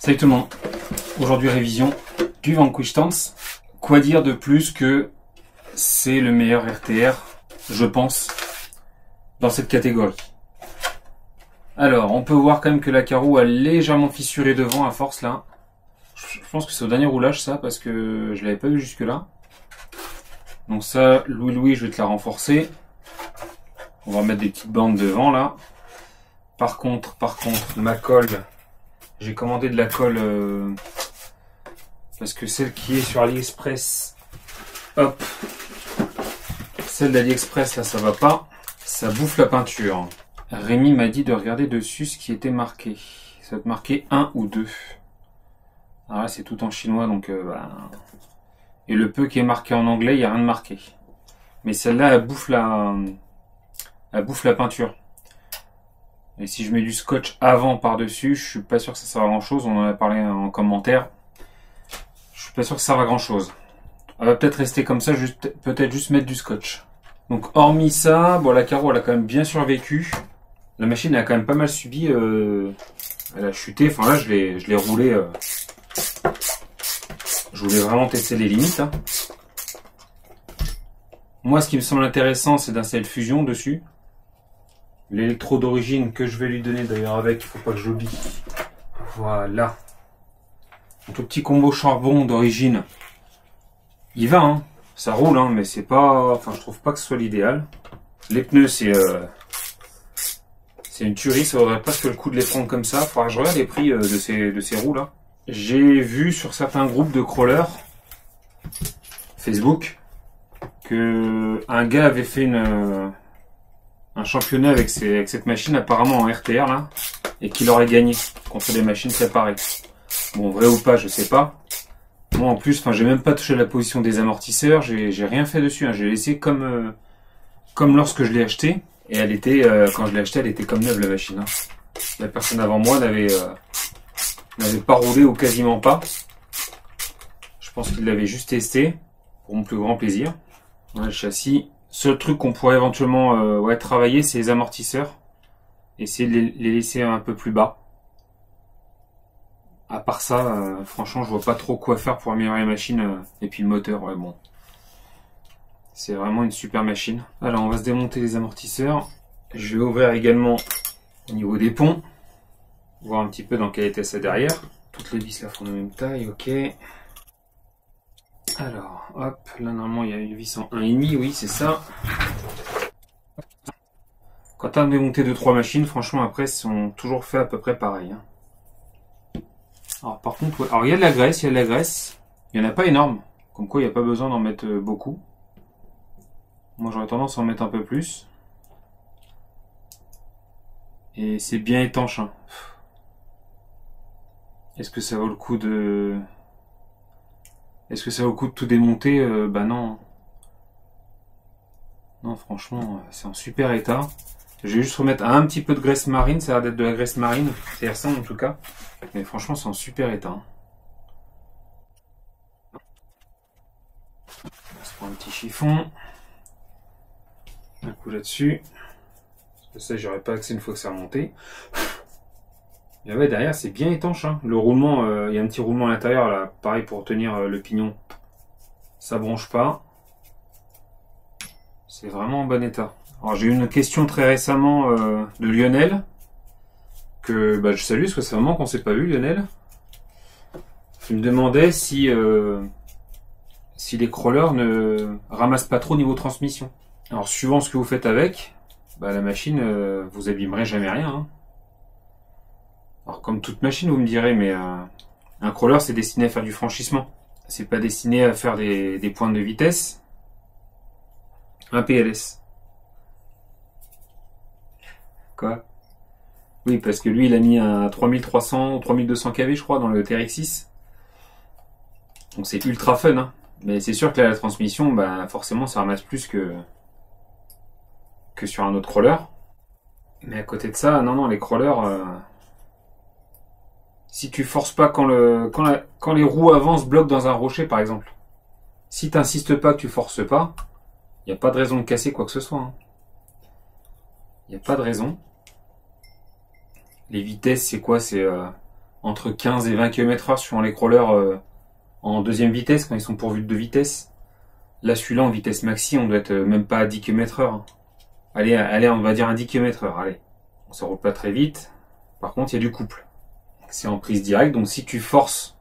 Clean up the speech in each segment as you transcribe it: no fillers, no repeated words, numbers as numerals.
Salut tout le monde, aujourd'hui révision du Vanquish Stance. Quoi dire de plus que c'est le meilleur RTR, je pense, dans cette catégorie. Alors, on peut voir quand même que la carreau a légèrement fissuré devant à force là. Je pense que c'est au dernier roulage ça, parce que je l'avais pas vu jusque là. Donc ça, Louis, je vais te la renforcer. On va mettre des petites bandes devant là. Par contre, ma colle, j'ai commandé de la colle parce que celle qui est sur AliExpress, hop, celle d'AliExpress là, ça va pas, ça bouffe la peinture. Rémi m'a dit de regarder dessus ce qui était marqué. Ça va être marqué 1 ou 2. Alors là, c'est tout en chinois, donc et le peu qui est marqué en anglais, il n'y a rien de marqué. Mais celle-là, elle bouffe la peinture. Et si je mets du scotch avant par-dessus, je suis pas sûr que ça serve à grand-chose. On en a parlé en commentaire. Je suis pas sûr que ça serve à grand-chose. Elle va peut-être rester comme ça, peut-être juste mettre du scotch. Donc hormis ça, bon, la carreau, elle a quand même bien survécu. La machine a quand même pas mal subi. Elle a chuté. Enfin là, je l'ai roulé. Je voulais vraiment tester les limites. Hein. Moi, ce qui me semble intéressant, c'est d'installer le fusion dessus. L'électro d'origine que je vais lui donner d'ailleurs avec, il faut pas que j'oublie. Voilà. Donc le petit combo charbon d'origine. Il va, hein. Ça roule, hein, mais c'est pas. Enfin, je trouve pas que ce soit l'idéal. Les pneus, c'est une tuerie, ça vaudrait presque le coup de les prendre comme ça. Faudra que je regarde les prix de ces roues là. J'ai vu sur certains groupes de crawlers Facebook que un gars avait fait un championnat avec cette machine apparemment en RTR là, et qu'il aurait gagné contre des machines séparées. Bon, vrai ou pas, je sais pas. Moi en plus, enfin, j'ai même pas touché la position des amortisseurs, j'ai rien fait dessus, hein. J'ai laissé comme lorsque je l'ai acheté, et elle était, quand je l'ai acheté, elle était comme neuve la machine. Hein. La personne avant moi n'avait pas roulé ou quasiment pas. Je pense qu'il l'avait juste testé pour mon plus grand plaisir. Ouais, le châssis. Seul truc qu'on pourrait éventuellement travailler, c'est les amortisseurs. Essayer de les laisser un peu plus bas. À part ça, franchement, je vois pas trop quoi faire pour améliorer la machine. Et puis le moteur, ouais, bon. C'est vraiment une super machine. Alors, on va se démonter les amortisseurs. Je vais ouvrir également au niveau des ponts. Voir un petit peu dans quel état c'est derrière. Toutes les vis là font la même taille, ok. Alors, hop, là normalement il y a une vis en 1,5, oui c'est ça. Quand on a démonté 2-3 machines, franchement après ils sont toujours faits à peu près pareil. Hein. Alors par contre, ouais. Alors il y a de la graisse, il n'y en a pas énorme. Comme quoi il n'y a pas besoin d'en mettre beaucoup. Moi j'aurais tendance à en mettre un peu plus. Et c'est bien étanche. Hein. Est-ce que ça vaut le coup de... Est-ce que ça vaut le coup de tout démonter? Bah non. Non, franchement, c'est en super état. Je vais juste remettre un petit peu de graisse marine. Ça a l'air d'être de la graisse marine. Ça ressemble en tout cas. Mais franchement, c'est en super état. On se prend un petit chiffon. Un coup là-dessus. Parce que ça, j'aurais pas accès une fois que c'est remonté. Et ouais, derrière, c'est bien étanche. Hein. Le roulement, il y a un petit roulement à l'intérieur, là. Pareil pour tenir le pignon. Ça bronche pas. C'est vraiment en bon état. Alors, j'ai eu une question très récemment de Lionel. Que je salue, parce que c'est vraiment qu'on s'est pas vu, Lionel. Il me demandait si les crawlers ne ramassent pas trop niveau transmission. Alors, suivant ce que vous faites avec, la machine, vous abîmerez jamais rien. Hein. Alors comme toute machine, vous me direz, mais un crawler c'est destiné à faire du franchissement. C'est pas destiné à faire des pointes de vitesse. Un PLS. Quoi? Oui, parce que lui il a mis un 3300 ou 3200 kV je crois dans le TRX6. Donc c'est ultra fun. Hein. Mais c'est sûr que là, la transmission, forcément ça ramasse plus que sur un autre crawler. Mais à côté de ça, non, les crawlers... Si tu forces pas quand les roues avancent bloquent dans un rocher par exemple. Si tu n'insistes pas que tu forces pas, il n'y a pas de raison de casser quoi que ce soit. Il n'y a pas de raison. Les vitesses c'est quoi? C'est entre 15 et 20 km/h suivant les crawlers en deuxième vitesse, quand ils sont pourvus de deux vitesses. Là, celui-là, en vitesse maxi, on doit être même pas à 10 km/h. Allez, on va dire un 10 km/h. Allez, ça roule pas très vite. Par contre, il y a du couple. C'est en prise directe, donc si tu forces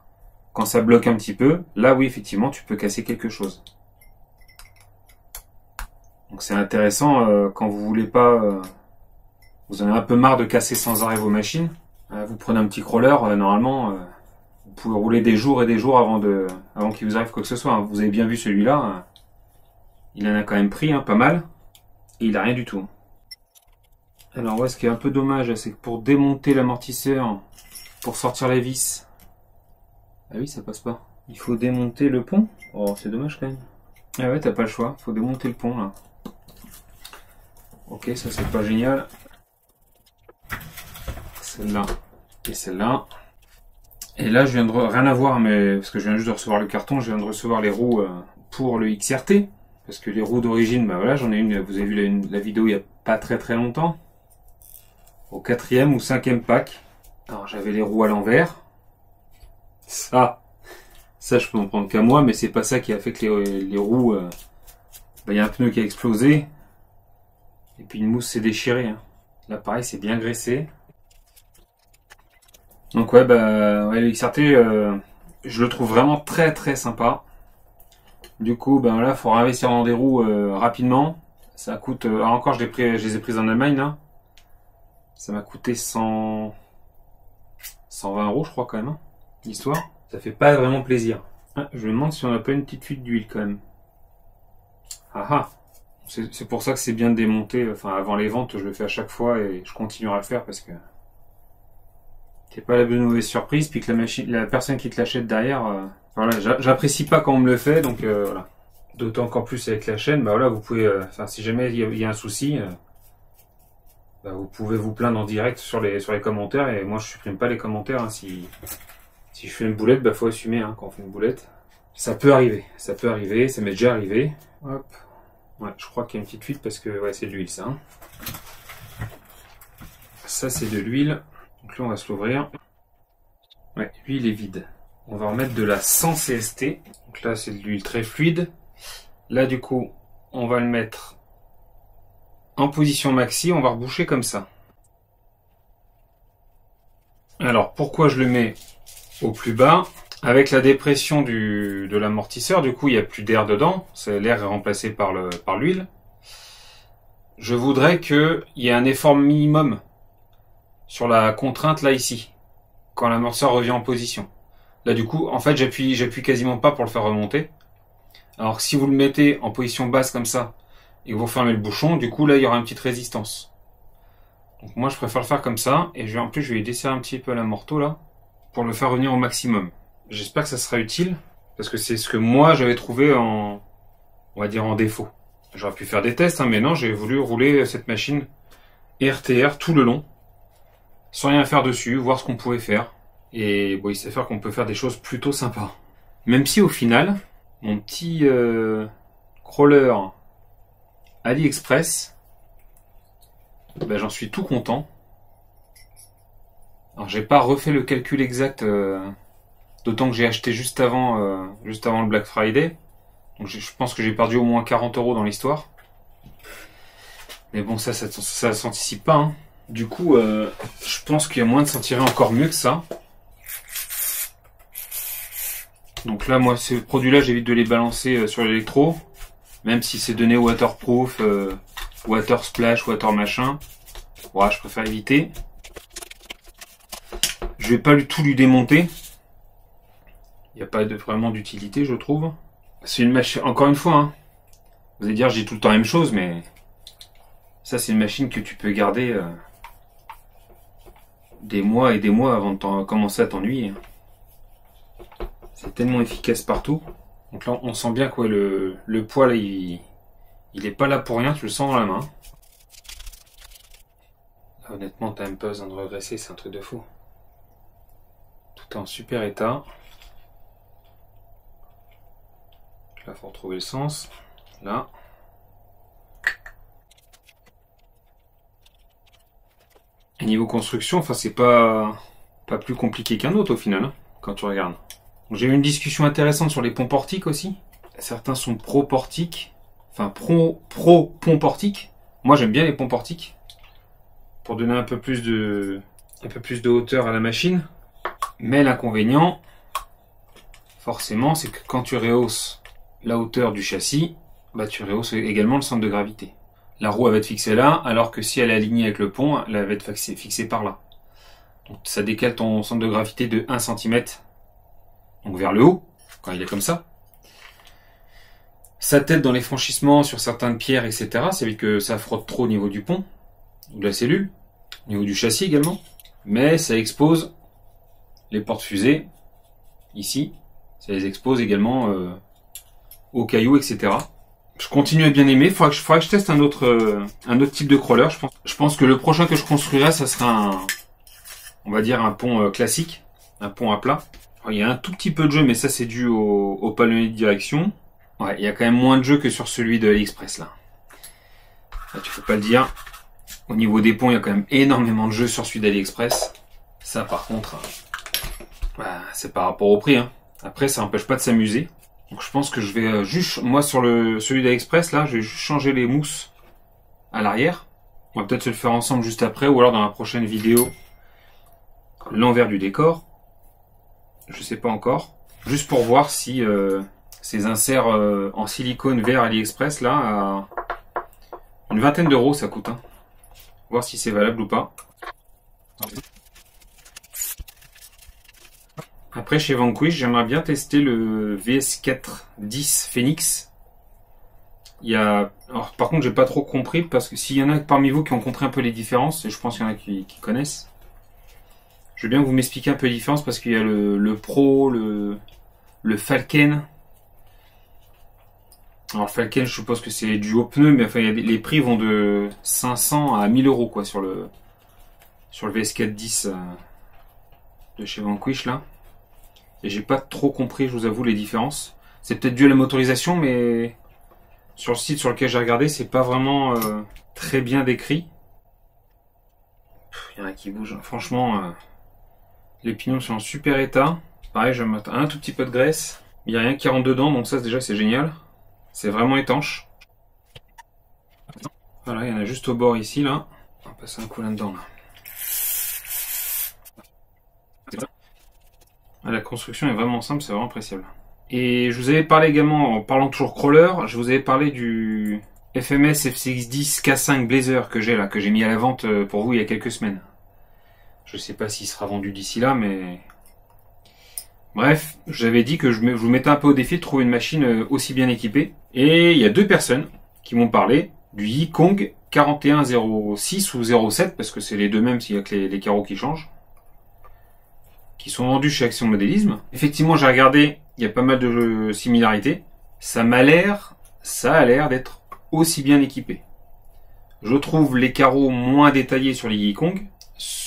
quand ça bloque un petit peu, là, oui, effectivement, tu peux casser quelque chose. Donc c'est intéressant quand vous voulez pas... vous en avez un peu marre de casser sans arrêt vos machines. Vous prenez un petit crawler, normalement, vous pouvez rouler des jours et des jours avant qu'il vous arrive quoi que ce soit. Hein. Vous avez bien vu celui-là, il en a quand même pris, pas mal, et il a rien du tout. Alors ouais, ce qui est un peu dommage, c'est que pour démonter l'amortisseur, pour sortir la vis, ah oui, ça passe pas. Il faut démonter le pont. Oh, c'est dommage quand même. Ah ouais, t'as pas le choix, faut démonter le pont là. Ok, ça c'est pas génial. Celle-là et celle-là. Et là, je viens de rien à voir, mais parce que je viens juste de recevoir le carton, je viens de recevoir les roues pour le XRT. Parce que les roues d'origine, bah voilà, j'en ai une, vous avez vu la vidéo il y a pas très longtemps. Au 4e ou 5e pack. Alors j'avais les roues à l'envers. Ça je peux en prendre qu'à moi, mais c'est pas ça qui a fait que les roues... il y a un pneu qui a explosé. Et puis une mousse s'est déchirée. Hein. Là pareil, c'est bien graissé. Donc ouais, ouais, le XRT, je le trouve vraiment très sympa. Du coup, là, faut réinvestir dans des roues rapidement. Ça coûte... alors encore, je les ai prises en Allemagne, là. Ça m'a coûté 120 €, je crois, quand même. L'histoire. Ça fait pas vraiment plaisir. Ah, je me demande si on n'a pas une petite fuite d'huile, quand même. Ah ah. C'est pour ça que c'est bien de démonter. Enfin, avant les ventes, je le fais à chaque fois et je continuerai à le faire parce que... c'est pas la bonne mauvaise surprise, puis que la personne qui te l'achète derrière... voilà, j'apprécie pas quand on me le fait, donc voilà. D'autant encore plus avec la chaîne, voilà, vous pouvez... si jamais il y a un souci... vous pouvez vous plaindre en direct sur les commentaires, et moi je supprime pas les commentaires. Hein, si je fais une boulette, faut assumer quand on fait une boulette. Ça peut arriver, ça m'est déjà arrivé. Hop. Ouais, je crois qu'il y a une petite fuite parce que ouais, c'est de l'huile ça. Hein. Ça c'est de l'huile. Donc là on va se l'ouvrir. Ouais, l'huile est vide. On va remettre de la 100 CST. Donc là c'est de l'huile très fluide. Là du coup, on va le mettre en position maxi, on va reboucher comme ça. Alors pourquoi je le mets au plus bas? Avec la dépression de l'amortisseur, du coup il n'y a plus d'air dedans, l'air est remplacé par l'huile. Je voudrais qu'il y ait un effort minimum sur la contrainte là ici, quand l'amortisseur revient en position. Là du coup, en fait j'appuie quasiment pas pour le faire remonter. Alors si vous le mettez en position basse comme ça, et que vous fermez le bouchon, du coup là il y aura une petite résistance. Donc moi je préfère le faire comme ça, et en plus je vais desserrer un petit peu l'amorto là, pour le faire revenir au maximum. J'espère que ça sera utile, parce que c'est ce que moi j'avais trouvé on va dire en défaut. J'aurais pu faire des tests, mais non, j'ai voulu rouler cette machine RTR tout le long, sans rien faire dessus, voir ce qu'on pouvait faire. Et bon, il s'avère qu'on peut faire des choses plutôt sympas. Même si au final, mon petit crawler AliExpress, j'en suis tout content. Alors j'ai pas refait le calcul exact, d'autant que j'ai acheté juste avant le Black Friday. Donc je pense que j'ai perdu au moins 40 € dans l'histoire. Mais bon, ça s'anticipe pas. Hein. Du coup, je pense qu'il y a moyen de s'en tirer encore mieux que ça. Donc là, moi, ces produits-là, j'évite de les balancer sur l'électro. Même si c'est donné waterproof, water splash, water machin. Ouais, je préfère éviter. Je vais pas tout lui démonter. Il n'y a pas vraiment d'utilité, je trouve. C'est une machine, encore une fois, hein. Vous allez dire, j'ai tout le temps la même chose, mais ça, c'est une machine que tu peux garder des mois et des mois avant de commencer à t'ennuyer. C'est tellement efficace partout. Donc là, on sent bien que ouais, le poids, là, il est pas là pour rien, tu le sens dans la main. Là, honnêtement, t'as même pas besoin de regresser, c'est un truc de fou. Tout est en super état. Là, faut retrouver le sens. Là. Et niveau construction, enfin, c'est pas Pas plus compliqué qu'un autre au final, hein, quand tu regardes. J'ai eu une discussion intéressante sur les ponts portiques aussi. Certains sont pro-portiques, enfin pro-pont portique. Moi j'aime bien les ponts portiques pour donner un peu plus de hauteur à la machine. Mais l'inconvénient, forcément, c'est que quand tu rehausses la hauteur du châssis, bah tu rehausses également le centre de gravité. La roue elle va être fixée là, alors que si elle est alignée avec le pont, elle va être fixée par là. Donc ça décale ton centre de gravité de 1 cm, donc vers le haut, quand il est comme ça. Ça t'aide dans les franchissements sur certaines pierres, etc. Ça veut dire que ça frotte trop au niveau du pont, ou de la cellule, au niveau du châssis également. Mais ça expose les portes fusées, ici. Ça les expose également aux cailloux, etc. Je continue à bien aimer. Faudra que je teste un autre type de crawler. Je pense que le prochain que je construirai, ça sera on va dire un pont classique, un pont à plat. Alors, il y a un tout petit peu de jeu, mais ça c'est dû au palonnier de direction. Ouais, il y a quand même moins de jeu que sur celui de AliExpress là. Là, tu peux pas le dire. Au niveau des ponts, il y a quand même énormément de jeu sur celui d'AliExpress. Ça par contre, bah, c'est par rapport au prix. Hein. Après, ça n'empêche pas de s'amuser. Donc je pense que je vais juste, moi sur celui d'AliExpress là, je vais juste changer les mousses à l'arrière. On va peut-être se le faire ensemble juste après, ou alors dans la prochaine vidéo, l'envers du décor. Je sais pas encore. Juste pour voir si ces inserts en silicone vert AliExpress là, à une vingtaine d'euros ça coûte. Hein. Voir si c'est valable ou pas. Après chez Vanquish, j'aimerais bien tester le VS410 Phoenix. Alors, par contre, j'ai pas trop compris, parce que s'il y en a parmi vous qui ont compris un peu les différences, et je pense qu'il y en a qui connaissent, je veux bien que vous m'expliquiez un peu les différences, parce qu'il y a le Pro, le Falcon. Alors Falcon, je suppose que c'est du haut pneu, mais enfin, les prix vont de 500 à 1000 euros quoi, sur le VS410 de chez Vanquish là. Et j'ai pas trop compris, je vous avoue, les différences. C'est peut-être dû à la motorisation, mais sur le site sur lequel j'ai regardé, c'est pas vraiment très bien décrit. Il y en a qui bougent. Franchement, les pignon sont en super état. Pareil, je vais mettre un tout petit peu de graisse. Il n'y a rien qui rentre dedans, donc ça déjà c'est génial. C'est vraiment étanche. Voilà, il y en a juste au bord ici là. On va passer un coup là-dedans là. La construction est vraiment simple, c'est vraiment appréciable. Et je vous avais parlé également, en parlant toujours crawler, je vous avais parlé du FMS FCX10 K5 Blazer que j'ai mis à la vente pour vous il y a quelques semaines. Je sais pas s'il sera vendu d'ici là, mais... Bref, j'avais dit que je vous mettais un peu au défi de trouver une machine aussi bien équipée. Et il y a deux personnes qui m'ont parlé du Yikong 4106 ou 07, parce que c'est les deux mêmes s'il y a que les carreaux qui changent, qui sont vendus chez Action Modélisme. Effectivement, j'ai regardé, il y a pas mal de similarités. Ça a l'air d'être aussi bien équipé. Je trouve les carreaux moins détaillés sur les Yikong.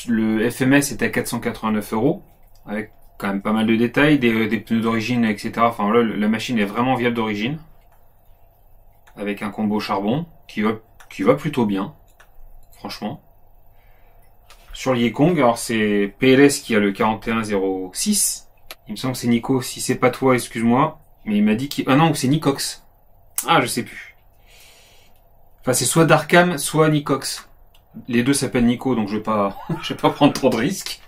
Le FMS est à 489 €, avec quand même pas mal de détails, des pneus d'origine, etc. Enfin là, la machine est vraiment viable d'origine, avec un combo charbon qui va plutôt bien, franchement. Sur le Yikong, alors c'est PLS qui a le 4106. Il me semble que c'est Nico. Si c'est pas toi, excuse-moi. Mais il m'a dit qu'il... Ah non, c'est Nicox. Ah, je sais plus. Enfin, c'est soit Darkham, soit Nicox. Les deux s'appellent Nico, donc je vais pas prendre trop de risques.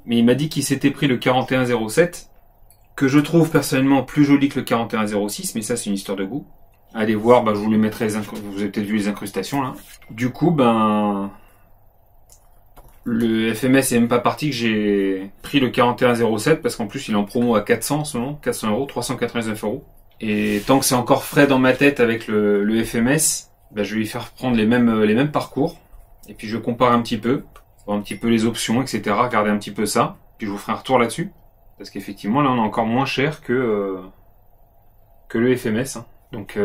Mais il m'a dit qu'il s'était pris le 4107, que je trouve personnellement plus joli que le 4106, mais ça c'est une histoire de goût. Allez voir, je vous les mettrai, vous avez peut-être vu les incrustations là. Du coup, le FMS est même pas parti que j'ai pris le 4107 parce qu'en plus il est en promo à 400 en ce moment, 400 €, 399 €. Et tant que c'est encore frais dans ma tête avec le FMS, je vais lui faire prendre les mêmes parcours. Et puis je compare un petit peu, voir un petit peu les options, etc. Regarder un petit peu ça. Puis je vous ferai un retour là-dessus. Parce qu'effectivement là on est encore moins cher que le FMS. Hein. Donc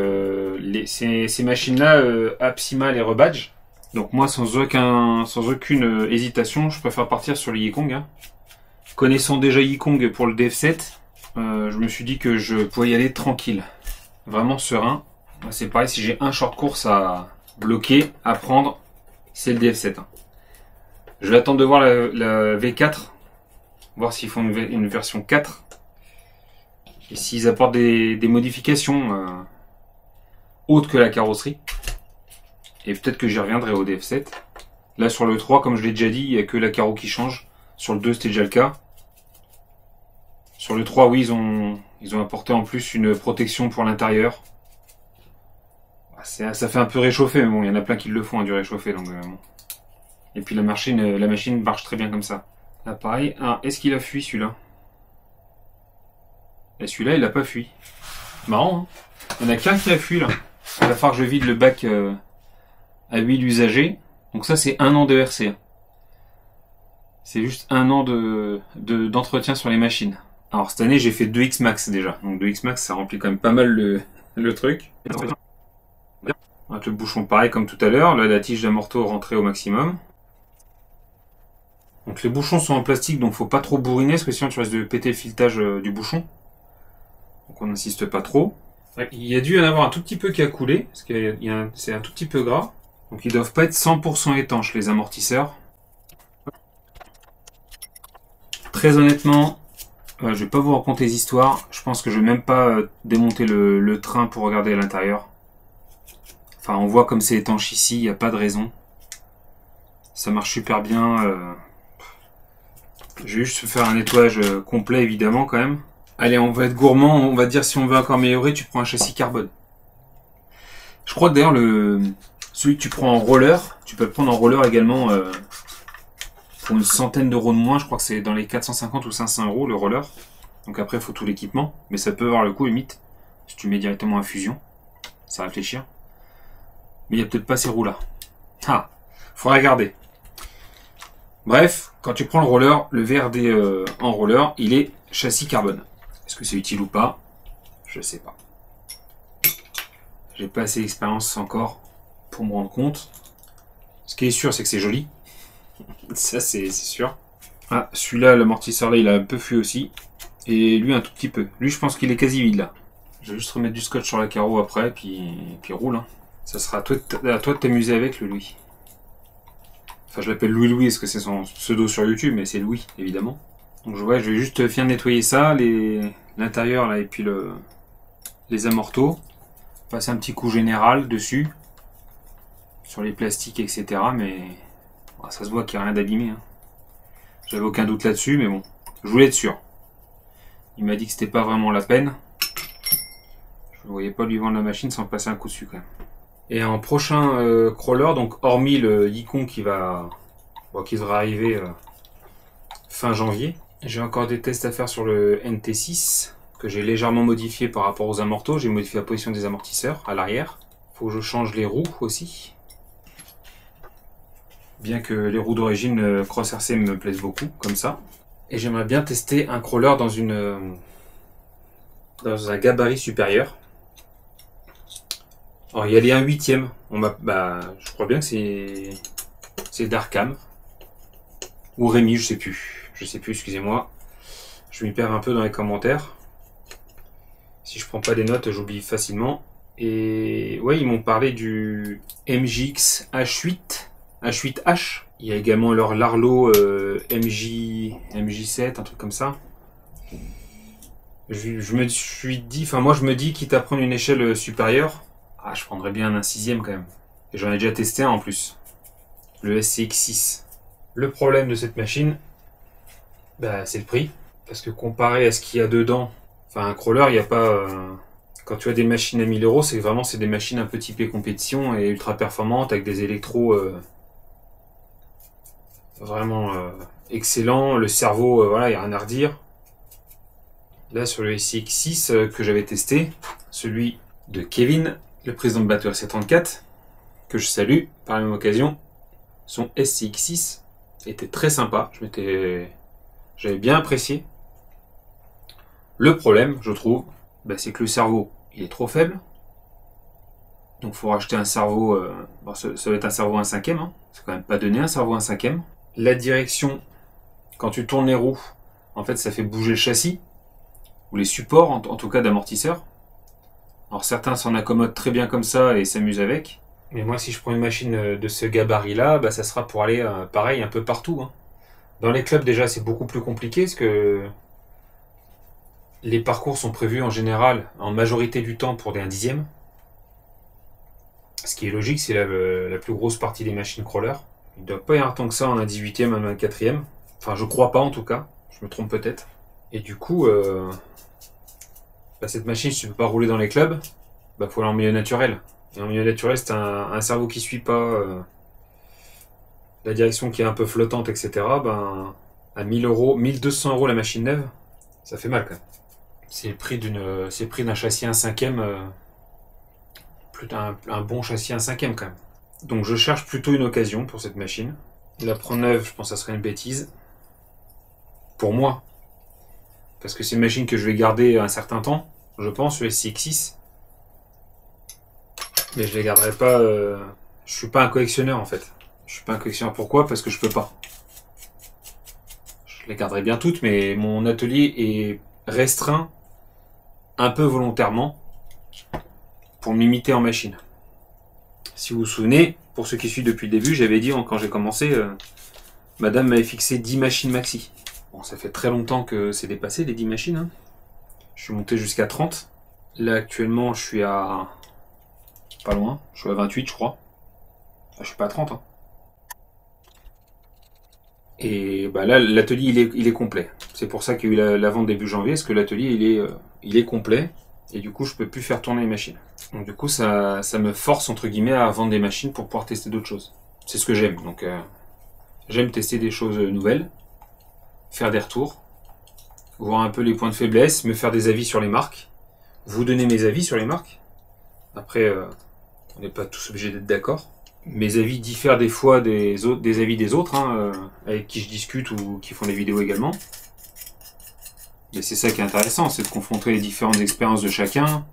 ces machines-là, Apsimal et Rebadge. Donc moi sans aucune hésitation, je préfère partir sur le Yikong. Hein. Connaissant déjà Yikong pour le DF7, je me suis dit que je pouvais y aller tranquille. Vraiment serein. C'est pareil, si j'ai un short course à bloquer, à prendre, c'est le DF7. Hein. Je vais attendre de voir la V4, voir s'ils font une version 4. Et s'ils apportent des modifications autres que la carrosserie. Et peut-être que j'y reviendrai au DF7. Là sur le 3, comme je l'ai déjà dit, il n'y a que la carreau qui change. Sur le 2, c'était déjà le cas. Sur le 3, oui, ils ont apporté en plus une protection pour l'intérieur. Ça fait un peu réchauffer, mais bon, il y en a plein qui le font, du réchauffer. Donc, bon. Et puis la machine marche très bien comme ça. Là, pareil. Ah, est-ce qu'il a fui celui-là? Et celui-là, il n'a pas fui. Marrant, hein. Il n'y en a qu'un qui a fui, là. Il va falloir que je vide le bac à huile usagée. Donc ça, c'est 1 an de RC. C'est juste 1 an d'entretien sur les machines. Alors cette année, j'ai fait 2X Max déjà. Donc 2X Max, ça remplit quand même pas mal le truc. Avec le bouchon pareil comme tout à l'heure. Là, la tige d'amorto rentrée au maximum. Donc les bouchons sont en plastique, donc faut pas trop bourriner, parce que sinon tu risques de péter le filetage du bouchon. Donc on n'insiste pas trop. Il y a dû y en avoir un tout petit peu qui a coulé, parce que c'est un tout petit peu gras. Donc ils doivent pas être 100% étanches, les amortisseurs. Très honnêtement, je vais pas vous raconter des histoires. Je pense que je vais même pas démonter le train pour regarder à l'intérieur. Enfin, on voit comme c'est étanche ici, il n'y a pas de raison. Ça marche super bien. Je vais juste faire un nettoyage complet, évidemment, quand même. Allez, on va être gourmand. On va dire, si on veut encore améliorer, tu prends un châssis carbone. Je crois que d'ailleurs, celui que tu prends en roller, tu peux le prendre en roller également pour une centaine d'euros de moins. Je crois que c'est dans les 450 ou 500 euros le roller. Donc après, il faut tout l'équipement. Mais ça peut avoir le coup, limite, si tu mets directement à fusion. Ça va réfléchir. Mais il n'y a peut-être pas ces roues-là. Ah, faudra regarder. Bref, quand tu prends le roller, le VRD en roller, il est châssis carbone. Est-ce que c'est utile ou pas? Je sais pas. J'ai pas assez d'expérience encore pour me rendre compte. Ce qui est sûr, c'est que c'est joli. Ça, c'est sûr. Ah, celui-là, l'amortisseur là, il a un peu fui aussi. Et lui, un tout petit peu. Lui, je pense qu'il est quasi vide là. Je vais juste remettre du scotch sur la carreau après, puis roule. Hein. Ça sera à toi de t'amuser avec le Louis. Enfin, je l'appelle Louis parce que c'est son pseudo sur YouTube, mais c'est Louis, évidemment. Donc, je vais juste finir de nettoyer ça, l'intérieur là, et puis les amortos. Passer un petit coup général dessus, sur les plastiques, etc. Mais ça se voit qu'il n'y a rien d'abîmé. Hein. J'avais aucun doute là-dessus, mais bon, je voulais être sûr. Il m'a dit que c'était pas vraiment la peine. Je ne voyais pas lui vendre la machine sans passer un coup dessus quand même. Et en prochain crawler, donc hormis le Yikon qui devra arriver fin janvier, j'ai encore des tests à faire sur le NT6 que j'ai légèrement modifié par rapport aux amortos. J'ai modifié la position des amortisseurs à l'arrière. Il faut que je change les roues aussi. Bien que les roues d'origine Cross RC me plaisent beaucoup, comme ça. Et j'aimerais bien tester un crawler dans un gabarit supérieur. Alors il y a les 1/8. Je crois bien que c'est Darkham. Ou Rémi, je sais plus. Je sais plus, excusez-moi. Je m'y perds un peu dans les commentaires. Si je prends pas des notes, j'oublie facilement. Et ouais, ils m'ont parlé du MJX H8. H8H. Il y a également leur Larlo MJ7, un truc comme ça. Je me suis dit, moi je me dis, quitte à prendre une échelle supérieure, je prendrais bien un 6ème quand même. Et j'en ai déjà testé un en plus. Le SCX6. Le problème de cette machine, c'est le prix. Parce que comparé à ce qu'il y a dedans, un crawler, il n'y a pas... Quand tu as des machines à 1000 euros, c'est des machines un peu typées compétition et ultra performantes avec des électros vraiment excellents. Le cerveau, il n'y a rien à redire. Là, sur le SCX6 que j'avais testé, celui de Kevin, le président de Bateau RC34, que je salue par la même occasion, son SCX6 était très sympa. J'avais bien apprécié. Le problème, je trouve, c'est que le cerveau, il est trop faible. Donc il faut racheter un cerveau, ça va être un cerveau 1/5. Hein. C'est quand même pas donné un cerveau 1/5. La direction, quand tu tournes les roues, en fait ça fait bouger le châssis, ou les supports en tout cas d'amortisseurs. Alors certains s'en accommodent très bien comme ça et s'amusent avec. Mais moi, si je prends une machine de ce gabarit-là, bah, ça sera pour aller, pareil, un peu partout, hein. Dans les clubs, déjà, c'est beaucoup plus compliqué, parce que les parcours sont prévus en général, en majorité du temps, pour un dixième. Ce qui est logique, c'est la plus grosse partie des machines crawler. Il ne doit pas y avoir tant que ça en un 18e, en un 4e. Enfin, je crois pas en tout cas. Je me trompe peut-être. Et du coup, bah, cette machine, si tu peux pas rouler dans les clubs, bah faut aller en milieu naturel. Et en milieu naturel, c'est un cerveau qui suit pas la direction qui est un peu flottante, etc. Ben, à 1000 euros, 1200 euros la machine neuve, ça fait mal quand même. C'est le prix d'un châssis 1/5e, un bon châssis 1/5e quand même. Donc je cherche plutôt une occasion pour cette machine. La prendre neuve, je pense que ça serait une bêtise. Pour moi. Parce que c'est une machine que je vais garder un certain temps, je pense, le SCX6. Mais je les garderai pas. Je suis pas un collectionneur en fait. Je suis pas un collectionneur. Pourquoi? Parce que je peux pas. Je les garderai bien toutes, mais mon atelier est restreint un peu volontairement pour me limiter en machine. Si vous vous souvenez, pour ceux qui suivent depuis le début, j'avais dit quand j'ai commencé, madame m'avait fixé 10 machines maxi. Bon, ça fait très longtemps que c'est dépassé les 10 machines. Hein. Je suis monté jusqu'à 30. Là actuellement je suis à... pas loin, je suis à 28 je crois. Ah, je suis pas à 30. Hein. Et bah là l'atelier il est complet. C'est pour ça qu'il y a eu la vente début janvier, parce que l'atelier il est complet. Et du coup je peux plus faire tourner les machines. Donc du coup ça me force entre guillemets à vendre des machines pour pouvoir tester d'autres choses. C'est ce que j'aime. Donc j'aime tester des choses nouvelles, faire des retours, voir un peu les points de faiblesse, me faire des avis sur les marques, vous donner mes avis sur les marques. Après on n'est pas tous obligés d'être d'accord. Mes avis diffèrent des fois des avis des autres, hein, avec qui je discute ou qui font des vidéos également. Mais c'est ça qui est intéressant, c'est de confronter les différentes expériences de chacun,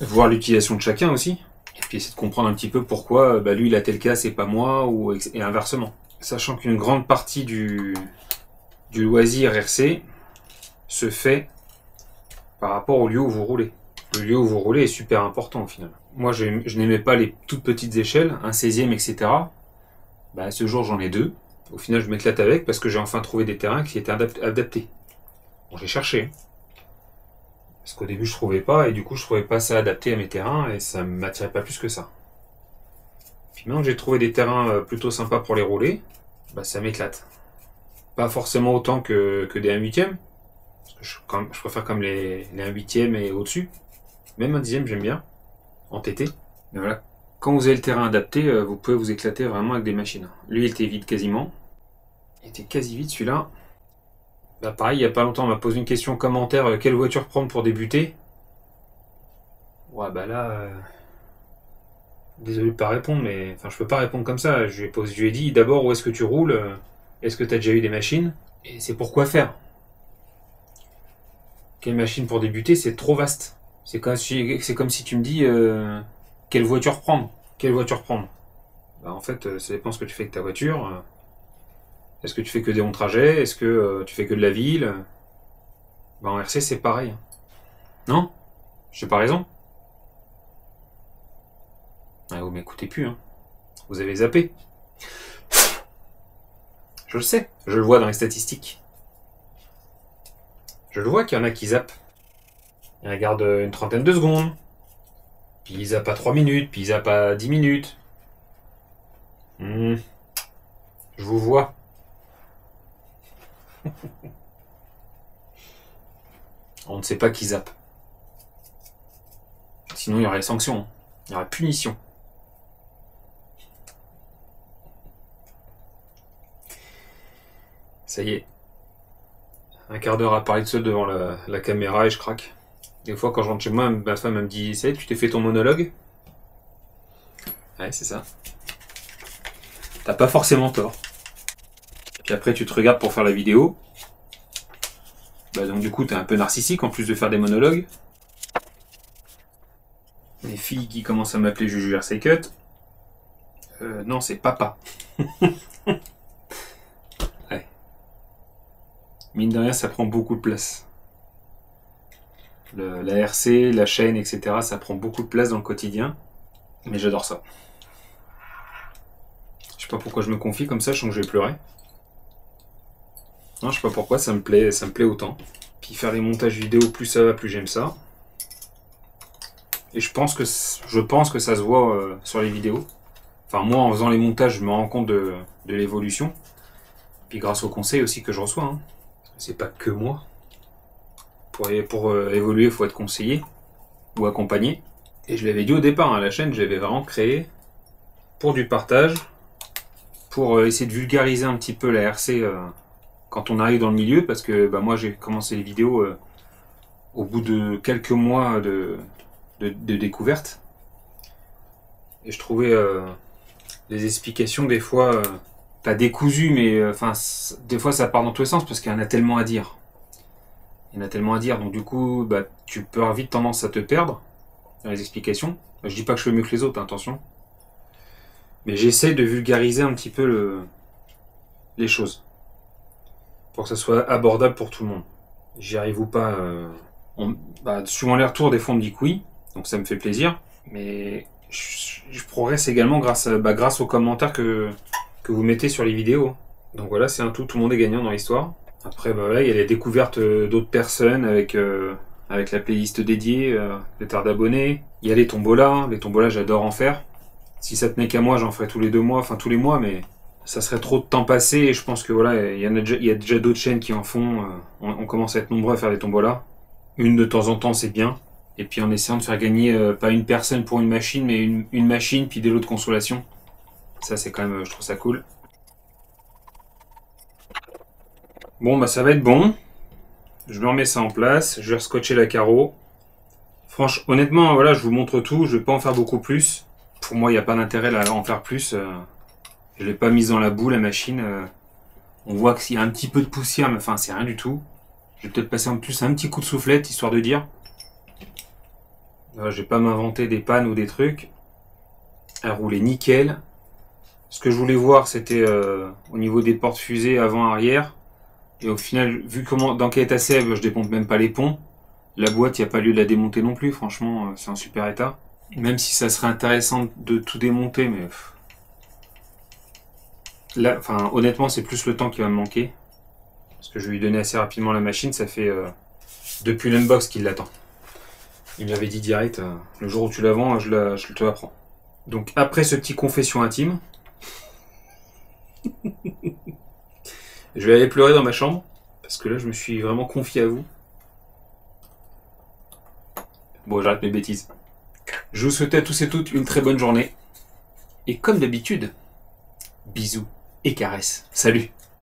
voir l'utilisation de chacun aussi, et puis essayer de comprendre un petit peu pourquoi bah, lui il a tel cas, c'est pas moi, et inversement. Sachant qu'une grande partie du loisir RC se fait par rapport au lieu où vous roulez. Le lieu où vous roulez est super important au final. Moi je n'aimais pas les toutes petites échelles, un 16e, etc. Bah, ce jour j'en ai 2. Au final je m'éclate avec parce que j'ai enfin trouvé des terrains qui étaient adaptés. Bon, j'ai cherché. Parce qu'au début je trouvais pas, et du coup je trouvais pas ça adapté à mes terrains, et ça m'attirait pas plus que ça. Puis maintenant que j'ai trouvé des terrains plutôt sympas pour les rouler, bah ça m'éclate. Pas forcément autant que des 1/8e, parce que je préfère comme les 1/8e et au-dessus. Même un 10e j'aime bien, en TT. Mais voilà, quand vous avez le terrain adapté, vous pouvez vous éclater vraiment avec des machines. Lui il était vide quasiment. Il était quasi vide celui-là. Bah pareil, il y a pas longtemps, on m'a posé une question en commentaire, quelle voiture prendre pour débuter? Ouais bah là, désolé de pas répondre, mais enfin je peux pas répondre comme ça. Je lui ai dit d'abord où est-ce que tu roules, est-ce que tu as déjà eu des machines, et c'est pour quoi faire. Quelle machine pour débuter, c'est trop vaste. C'est comme si tu me dis quelle voiture prendre. Quelle voiture prendre? Bah en fait, ça dépend ce que tu fais avec ta voiture. Est-ce que tu fais que des longs trajets? Est-ce que tu fais que de la ville? Bah en RC c'est pareil. Non? J'ai pas raison? Ah, vous m'écoutez plus, hein. Vous avez zappé. Je le sais, je le vois dans les statistiques. Je le vois qu'il y en a qui zappent. Ils regardent une trentaine de secondes. Puis ils zappent à 3 minutes, puis ils zappent à 10 minutes. Je vous vois. On ne sait pas qui zappe. Sinon il y aurait sanction. Il y aurait punition. Ça y est. Un quart d'heure à parler de seul devant la caméra et je craque. Des fois quand je rentre chez moi, ma femme elle me dit « Ça y est, tu t'es fait ton monologue ?» Ouais, c'est ça. T'as pas forcément tort. Puis après tu te regardes pour faire la vidéo. Bah donc du coup t'es un peu narcissique en plus de faire des monologues. Les filles qui commencent à m'appeler Juju RC Cut. Non, c'est papa. Ouais. Mine de rien, ça prend beaucoup de place. La RC, la chaîne, etc. Ça prend beaucoup de place dans le quotidien. Mais j'adore ça. sais pas pourquoi je me confie comme ça, je sens que je vais pleurer. Non, je sais pas pourquoi, ça me plaît autant. Puis faire les montages vidéo, plus ça va, plus j'aime ça. Et je pense que ça se voit sur les vidéos. Enfin, moi, en faisant les montages, je me rends compte de l'évolution. Puis grâce aux conseils aussi que je reçois. Hein. C'est pas que moi. Pour évoluer, il faut être conseillé ou accompagné. Et je l'avais dit au départ, hein, la chaîne, je l'avais vraiment créée pour du partage, pour essayer de vulgariser un petit peu la RC quand on arrive dans le milieu, parce que moi j'ai commencé les vidéos au bout de quelques mois de découverte. Et je trouvais les explications des fois pas décousues, mais des fois ça part dans tous les sens parce qu'il y en a tellement à dire. Il y en a tellement à dire, donc du coup tu peux avoir vite tendance à te perdre dans les explications. Je dis pas que je fais mieux que les autres, hein, attention. Mais j'essaie de vulgariser un petit peu les choses. Pour que ça soit abordable pour tout le monde. J'y arrive ou pas. Suivant les retours, des fois on me dit que oui, donc ça me fait plaisir. Mais je progresse également grâce aux commentaires que vous mettez sur les vidéos. Donc voilà, c'est un tout le monde est gagnant dans l'histoire. Après, il y a les découvertes d'autres personnes avec la playlist dédiée, les tards d'abonnés. Il y a les tombolas. Les tombolas, j'adore en faire. Si ça tenait qu'à moi, j'en ferais tous les 2 mois, enfin tous les mois, mais ça serait trop de temps passé. Et je pense que voilà, il y a déjà d'autres chaînes qui en font. On commence à être nombreux à faire des tombolas. Une de temps en temps, c'est bien. Et puis en essayant de faire gagner pas une personne pour une machine, mais une machine, puis des lots de consolation. Ça, c'est quand même, je trouve ça cool. Bon, ça va être bon. Je me remets ça en place. Je vais rescotcher la carreau. Franchement, honnêtement, voilà, je vous montre tout. Je vais pas en faire beaucoup plus. Pour moi, il n'y a pas d'intérêt à en faire plus. Je l'ai pas mise dans la boue, la machine. On voit qu'il y a un petit peu de poussière, mais enfin, c'est rien du tout. Je vais peut-être passer en plus un petit coup de soufflette, histoire de dire. Je vais pas m'inventer des pannes ou des trucs. Elle roulait nickel. Ce que je voulais voir, c'était au niveau des portes fusées avant-arrière. Et au final, vu dans quel état c'est, je démonte même pas les ponts. La boîte, il n'y a pas lieu de la démonter non plus. Franchement, c'est en super état. Même si ça serait intéressant de tout démonter, mais... Là, honnêtement, c'est plus le temps qui va me manquer. Parce que je vais lui donner assez rapidement la machine. Ça fait depuis l'unbox qu'il l'attend. Il m'avait dit direct, le jour où tu la vends, je te la prends. Donc après ce petit confession intime, je vais aller pleurer dans ma chambre. Parce que là, je me suis vraiment confié à vous. Bon, j'arrête mes bêtises. Je vous souhaite à tous et toutes une très bonne journée. Et comme d'habitude, bisous et caresses. Salut!